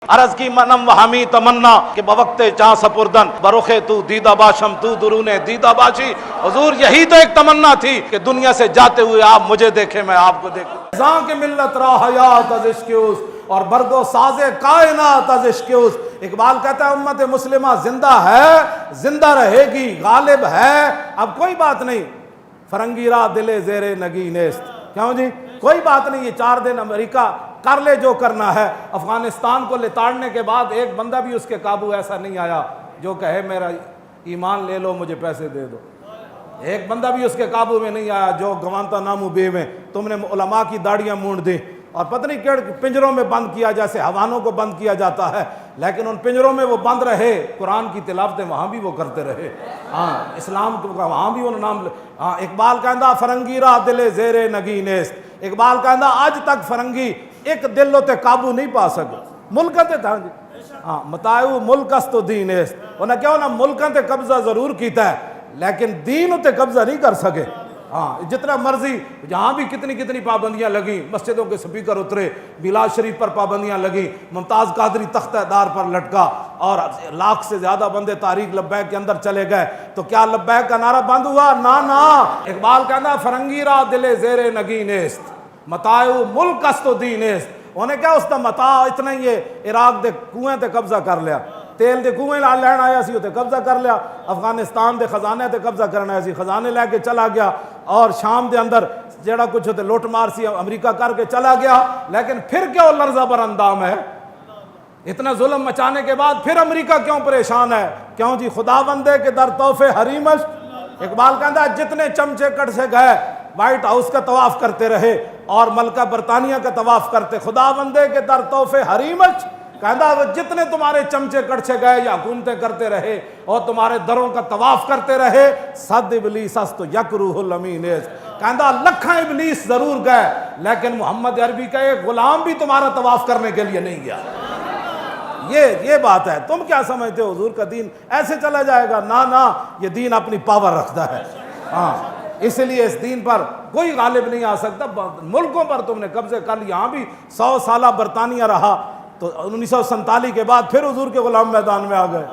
عرض کی منم و ہمی تمنا کہ بوقت چاں سپردن بروخے تو دیدہ باشم تو درون دیدہ باشی۔ حضور یہی تو ایک تمنا تھی کہ دنیا سے جاتے ہوئے آپ مجھے دیکھیں، میں آپ کو دیکھوں۔ زاں کے ملت را حیات از عشق اس اور برگ و ساز کائنات از عشق اس۔ اقبال کہتا ہے امت مسلمہ زندہ ہے، زندہ رہے گی، غالب ہے، اب کوئی بات نہیں۔ فرنگی را دل زیر نگی نیست، کیوں جی کوئی بات نہیں، یہ 4 دن امریکہ کر لے جو کرنا ہے۔ افغانستان کو لتاڑنے کے بعد ایک بندہ بھی اس کے قابو ایسا نہیں آیا جو کہے میرا ایمان لے لو مجھے پیسے دے دو۔ ایک بندہ بھی اس کے قابو میں نہیں آیا جو گوانتا نامو بے میں تم نے علماء کی داڑیاں مونڈ دی اور پتہ نہیں کیڑ پنجروں میں بند کیا، جیسے حیوانوں کو بند کیا جاتا ہے، لیکن ان پنجروں میں وہ بند رہے، قرآن کی تلاوتیں وہاں بھی وہ کرتے رہے، اسلام کو وہاں بھی انہوں نام اقبال کہندہ فرنگی را دل زیر نگی نیست۔ اقبال کہندہ آج تک فرنگی ایک دل تے قابو نہیں پا سکے، ملکتے تھا جی متاعو ملک است تو دین است، انہیں کیا ہونا ملکوں تے قبضہ ضرور کیتا ہے لیکن دین تے قبضہ نہیں کر سکے۔ جتنا مرضی جہاں بھی کتنی پابندیاں لگیں، مسجدوں کے سپیکر اترے، میلاد شریف پر پابندیاں لگیں، ممتاز قادری تختہ دار پر لٹکا اور 1 لاکھ سے زیادہ بندے تاریخ لبیک کے اندر چلے گئے، تو کیا لبیک کا نعرہ بند ہوا؟ نا۔ اقبال کہنا فرنگی را دل زیر نگی نیست متاعو ملک است و دین است۔ انہیں کیا اس دا متاع اتنا ہی ہے، عراق دے کنویں تے قبضہ کر لیا، تیل دے کنویں لین آیا سی تے قبضہ کر لیا، افغانستان دے خزانے تے قبضہ کرنا آیا سی، خزانے لے کے چلا گیا، اور شام دے اندر جڑا کچھ ہوتے لوٹ مار سی امریکہ کر کے چلا گیا، لیکن پھر کیا لرزہ بر اندام ہے؟ اتنا ظلم مچانے کے بعد پھر امریکہ کیوں پریشان ہے؟ کیوں جی خدا بندے کے در تحفے حریمش۔ اقبال کہتا ہے جتنے چمچے کٹ سے گئے وائٹ ہاؤس کا طواف کرتے رہے اور ملکہ برطانیہ کا طواف کرتے، خدا بندے کے در تحفے حریمش، کہتا ہے جتنے تمہارے چمچے کٹ سے گئے یا حکومتیں کرتے رہے اور تمہارے دروں کا طواف کرتے رہے، صد ابلیس است یک روح الامین است، کہتا لکھاں ابلیس ضرور گئے لیکن محمد عربی کا ایک غلام بھی تمہارا طواف کرنے کے لیے نہیں گیا۔ یہ بات ہے، تم کیا سمجھتے ہو حضور کا دین ایسے چلا جائے گا؟ نا، یہ دین اپنی پاور رکھتا ہے، اس لیے اس دین پر کوئی غالب نہیں آ سکتا۔ ملکوں پر تم نے قبضے کر لی، یہاں بھی 100 سالہ برطانیہ رہا تو 1947 کے بعد پھر حضور کے غلام میدان میں آ گئے۔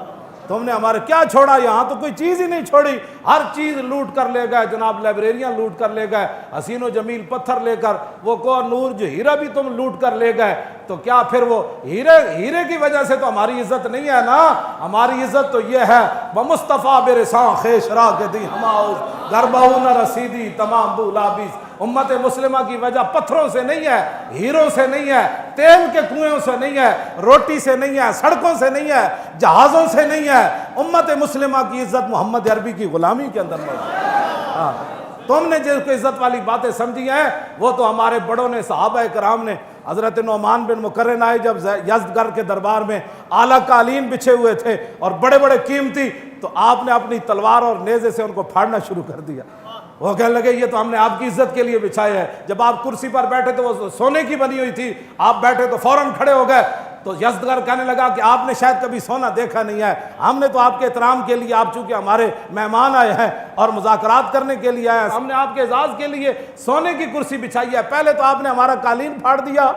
تم نے ہمارے کیا چھوڑا؟ یہاں تو کوئی چیز ہی نہیں چھوڑی، ہر چیز لوٹ کر لے گئے جناب، لائبریریاں لوٹ کر لے گئے، حسین و جمیل پتھر لے کر، وہ کوہ نور جو ہیرا بھی تم لوٹ کر لے گئے، تو کیا پھر وہ ہیرے کی وجہ سے تو ہماری عزت نہیں ہے نا؟ ہماری عزت تو یہ ہے بمصطفیٰ برساں خیش را کے دی ہماؤز گربہو نہ رسیدی تمام بولابیز۔ امت مسلمہ کی وجہ پتھروں سے نہیں ہے، ہیروں سے نہیں ہے، تیل کے کنویں سے نہیں ہے، روٹی سے نہیں ہے، سڑکوں سے نہیں ہے، جہازوں سے نہیں ہے، امت مسلمہ کی عزت محمد عربی کی غلامی کے اندر موجود۔ تم نے جس کو عزت والی باتیں سمجھی ہیں وہ تو ہمارے بڑوں نے، صحابہ کرام نے، حضرت نعمان بن مقرن آئے جب یزدگرد کے دربار میں اعلیٰ قالین بچھے ہوئے تھے اور بڑے بڑے قیمتی، تو آپ نے اپنی تلوار اور نیزے سے ان کو پھاڑنا شروع کر دیا۔ وہ کہنے لگے یہ تو ہم نے آپ کی عزت کے لیے بچھائے ہے، جب آپ کرسی پر بیٹھے تو وہ سونے کی بنی ہوئی تھی، آپ بیٹھے تو فوراً کھڑے ہو گئے۔ تو یزدگرد کہنے لگا کہ آپ نے شاید کبھی سونا دیکھا نہیں ہے، ہم نے تو آپ کے احترام کے لیے، آپ چونکہ ہمارے مہمان آئے ہیں اور مذاکرات کرنے کے لیے آئے ہیں، ہم نے آپ کے اعزاز کے لیے سونے کی کرسی بچھائی ہے، پہلے تو آپ نے ہمارا قالین پھاڑ دیا،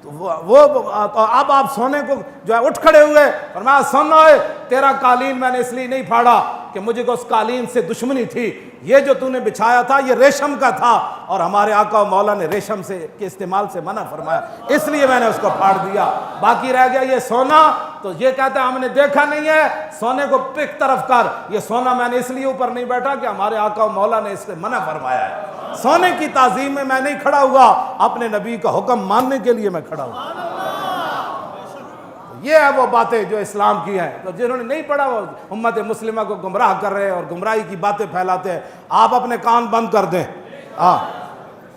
اب آپ سونے کو جو ہے اٹھ کھڑے ہوئے، فرمایا سنو ہے تیرا قالین میں نے اس لیے نہیں پھاڑا کہ مجھے کو اس قالین سے دشمنی تھی، یہ جو تو نے بچھایا تھا یہ ریشم کا تھا اور ہمارے آقا و مولا نے ریشم سے کے استعمال سے منع فرمایا، اس لیے میں نے اس کو پھاڑ دیا، باقی رہ گیا یہ سونا، تو یہ کہتا ہے ہم نے دیکھا نہیں ہے، سونے کو پک طرف کر، یہ سونا میں نے اس لیے اوپر نہیں بیٹھا کہ ہمارے آقا و مولا نے اس سے منع فرمایا ہے، سونے کی تعظیم میں میں نہیں کھڑا ہوا، اپنے نبی کا حکم ماننے کے لیے میں کھڑا ہوا۔ یہ ہے وہ باتیں جو اسلام کی ہیں، تو جنہوں نے نہیں پڑھا وہ امت مسلمہ کو گمراہ کر رہے ہیں اور گمراہی کی باتیں پھیلاتے ہیں۔ آپ اپنے کان بند کر دیں،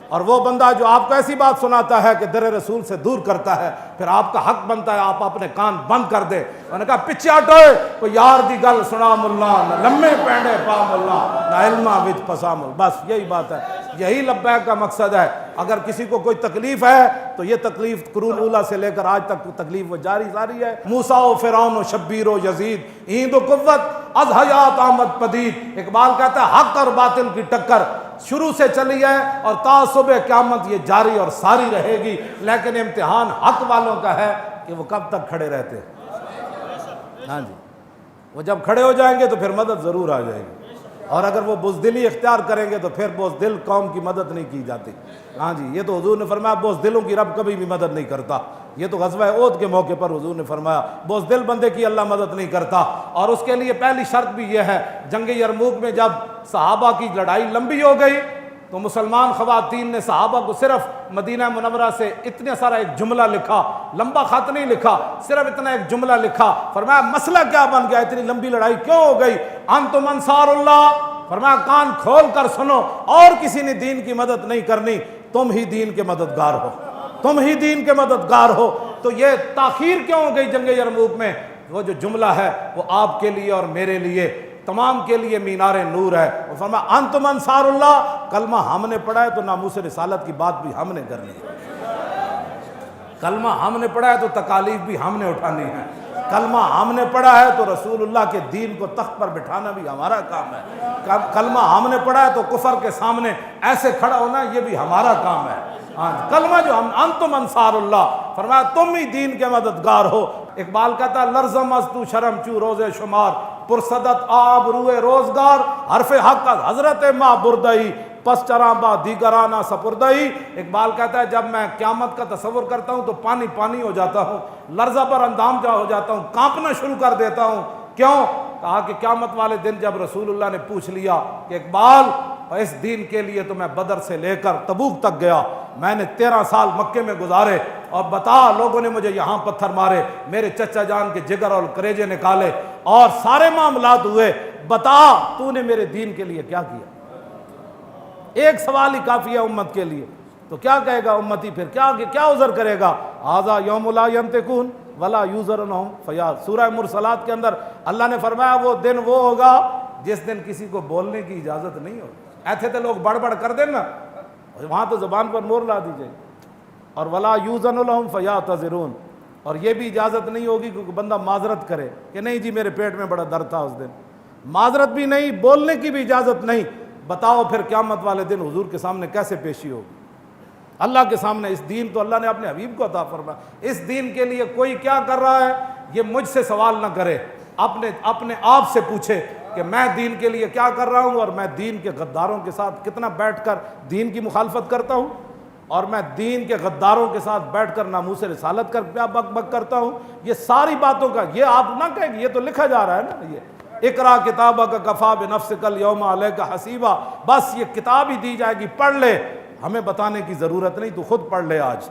اور وہ بندہ جو آپ کو ایسی بات سناتا ہے کہ در رسول سے دور کرتا ہے، پھر آپ کا حق بنتا ہے آپ اپنے کان بند کر دیں۔ انہوں نے کہا پچھے ہٹوئے، کوئی یار دی گل سنا ملا، نہ لمے پینڈے پا ملا، نہ علمہ وچ پسا مل، بس یہی بات ہے، یہی لبیک کا مقصد ہے۔ اگر کسی کو کوئی تکلیف ہے تو یہ تکلیف قرون اولیٰ سے لے کر آج تک تکلیف وہ جاری ہے۔ موسیٰ و فرعون و شبیر و یزید، ایند و قوت از حیات آمد پدید۔ اقبال کہتا ہے حق اور باطل کی ٹکر شروع سے چلی ہے اور تا صبح قیامت یہ جاری اور ساری رہے گی، لیکن امتحان حق والوں کا ہے کہ وہ کب تک کھڑے رہتے ہیں. ہاں جی، وہ جب کھڑے ہو جائیں گے تو پھر مدد ضرور آ جائے گی، اور اگر وہ بزدلی اختیار کریں گے تو پھر بزدل قوم کی مدد نہیں کی جاتی. ہاں جی، یہ تو حضور نے فرمایا بزدلوں کی رب کبھی بھی مدد نہیں کرتا. یہ تو غزوہ احد کے موقع پر حضور نے فرمایا بزدل بندے کی اللہ مدد نہیں کرتا. اور اس کے لیے پہلی شرط بھی یہ ہے، جنگ یرموک میں جب صحابہ کی لڑائی لمبی ہو گئی تو مسلمان خواتین نے صحابہ کو صرف مدینہ منورہ سے اتنا سارا ایک جملہ لکھا، لمبا خط نہیں لکھا، صرف اتنا ایک جملہ لکھا. فرمایا مسئلہ کیا بن گیا، اتنی لمبی لڑائی کیوں ہو گئی؟ انتم انصار اللہ. فرمایا کان کھول کر سنو، اور کسی نے دین کی مدد نہیں کرنی، تم ہی دین کے مددگار ہو، تم ہی دین کے مددگار ہو. تو یہ تاخیر کیوں ہو گئی جنگ یرموک میں؟ وہ جو جملہ ہے وہ آپ کے لیے اور میرے لیے تمام کے لیے مینار نور ہے. وہ فرمایا انتم انصار اللہ. کلمہ ہم نے پڑھا ہے تو ناموس رسالت کی بات بھی ہم نے کرنی ہے. کلمہ ہم نے پڑھا ہے تو تکالیف بھی ہم نے اٹھانی ہے. کلمہ ہم نے پڑھا ہے تو رسول اللہ کے دین کو تخت پر بٹھانا بھی ہمارا کام ہے. کلمہ ہم نے پڑھا ہے تو کفر کے سامنے ایسے کھڑا ہونا یہ بھی ہمارا کام ہے. کلمہ جو ہم انتم انصار اللہ، فرمایا تم ہی دین کے مددگار ہو. اقبال کہتا ہے لرزم از تو شرم چو روز شمار، پرصدت آب روئے روزگار، حرف حق از حضرت ماں بردئی، پس چراں با دیگرانہ سپردئی. اقبال کہتا ہے جب میں قیامت کا تصور کرتا ہوں تو پانی پانی ہو جاتا ہوں، لرزہ پر اندام جا ہو جاتا ہوں، کانپنا شروع کر دیتا ہوں. کیوں؟ کہا کہ قیامت والے دن جب رسول اللہ نے پوچھ لیا کہ اقبال اس دین کے لیے تو میں بدر سے لے کر تبوک تک گیا، میں نے 13 سال مکے میں گزارے، اور بتا لوگوں نے مجھے یہاں پتھر مارے، میرے چچا جان کے جگر اور کریجے نکالے اور سارے معاملات ہوئے، بتا تو نے میرے دین کے لیے کیا کیا؟ ایک سوال ہی کافی ہے امت کے لیے. تو کیا کہے گا امتی پھر؟ کیا عذر کرے گا؟ ھذا یوم لا ینطقون ولا یوزر عنہم فیاض. سورہ مرسلات کے اندر اللہ نے فرمایا وہ دن وہ ہوگا جس دن کسی کو بولنے کی اجازت نہیں ہوگی. ایسے تو لوگ بڑبڑ کر دیں نا، وہاں تو زبان پر مور لا دی جائے. اور ولا یوزن لہم فیعتذرون، اور یہ بھی اجازت نہیں ہوگی کہ بندہ معذرت کرے کہ نہیں جی میرے پیٹ میں بڑا درد تھا اس دن. معذرت بھی نہیں، بولنے کی بھی اجازت نہیں. بتاؤ پھر قیامت والے دن حضور کے سامنے کیسے پیشی ہوگی؟ اللہ کے سامنے. اس دین تو اللہ نے اپنے حبیب کو عطا فرمایا. اس دین کے لیے کوئی کیا کر رہا ہے یہ مجھ سے سوال نہ کرے، اپنے آپ سے پوچھے کہ میں دین کے لیے کیا کر رہا ہوں، اور میں دین کے غداروں کے ساتھ کتنا بیٹھ کر دین کی مخالفت کرتا ہوں، اور میں دین کے غداروں کے ساتھ بیٹھ کر ناموس رسالت کر کیا بک بک کرتا ہوں. یہ ساری باتوں کا یہ آپ نہ کہیں گے، یہ تو لکھا جا رہا ہے نا. یہ اقرا کتابک کفا بنفسک الیوم علیک حسیبا، بس یہ کتاب ہی دی جائے گی، پڑھ لے، ہمیں بتانے کی ضرورت نہیں، تو خود پڑھ لے. آج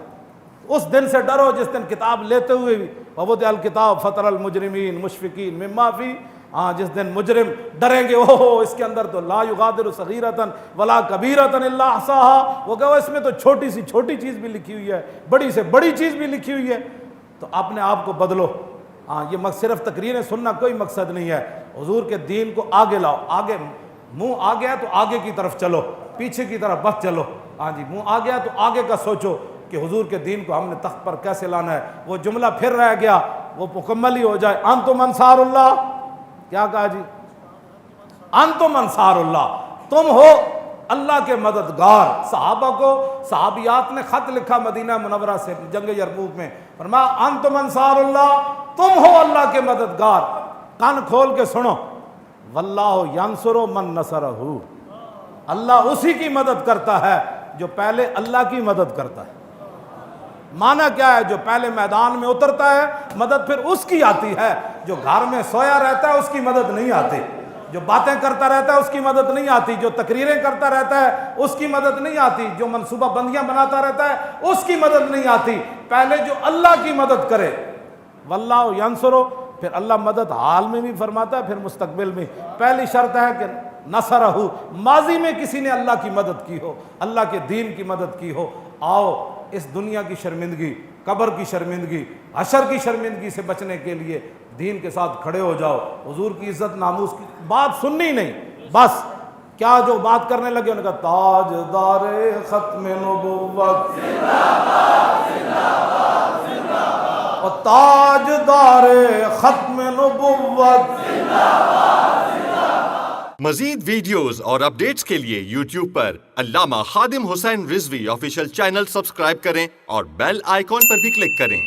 اس دن سے ڈرو جس دن کتاب لیتے ہوئے بھی ووضع الکتاب فتر المجرمین مشفقین مما فی، جس دن مجرم ڈریں گے اوہ اس کے اندر تو لا یغادر صغیرۃ ولا کبیرۃ الا احصاها، وہ کہو اس میں تو چھوٹی سی چھوٹی چیز بھی لکھی ہوئی ہے، بڑی سے بڑی چیز بھی لکھی ہوئی ہے. تو اپنے آپ کو بدلو. یہ صرف تقریریں سننا کوئی مقصد نہیں ہے. حضور کے دین کو آگے لاؤ. آگے منہ آ گیا تو آگے کی طرف چلو، پیچھے کی طرف بس چلو. جی منہ آ گیا تو آگے کا سوچو کہ حضور کے دین کو ہم نے تخت پر کیسے لانا ہے. وہ جملہ پھر رہ گیا، وہ مکمل ہی ہو جائے. انتم انصار اللہ. کیا کہا جی؟ انتم انصار اللہ، تم ہو اللہ کے مددگار. صحابہ کو صحابیات نے خط لکھا مدینہ منورہ سے جنگ یرموک میں، فرمایا انتم انصار اللہ، تم ہو اللہ کے مددگار. کان کھول کے سنو، واللہ ینصر من نصرہ، اللہ اسی کی مدد کرتا ہے جو پہلے اللہ کی مدد کرتا ہے. معنی کیا ہے؟ جو پہلے میدان میں اترتا ہے مدد پھر اس کی آتی ہے. جو گھر میں سویا رہتا ہے اس کی مدد نہیں آتی. جو باتیں کرتا رہتا ہے اس کی مدد نہیں آتی. جو تقریریں کرتا رہتا ہے اس کی مدد نہیں آتی. جو منصوبہ بندیاں بناتا رہتا ہے اس کی مدد نہیں آتی. پہلے جو اللہ کی مدد کرے، واللہ ینصر، پھر اللہ مدد حال میں بھی فرماتا ہے، پھر مستقبل میں. پہلی شرط ہے کہ نصرہ، ماضی میں کسی نے اللہ کی مدد کی ہو، اللہ کے دین کی مدد کی ہو. آؤ اس دنیا کی شرمندگی، قبر کی شرمندگی، حشر کی شرمندگی سے بچنے کے لیے دین کے ساتھ کھڑے ہو جاؤ. حضور کی عزت ناموس کی بات سننی نہیں، بس کیا جو بات کرنے لگے انہوں نے کہا تاجدار ختم نبوت اور تاجدار ختم نبوت. مزید ویڈیوز اور اپڈیٹس کے لیے یوٹیوب پر علامہ Khadim Hussain Rizvi official channel subscribe کریں اور بیل آئیکن پر بھی کلک کریں.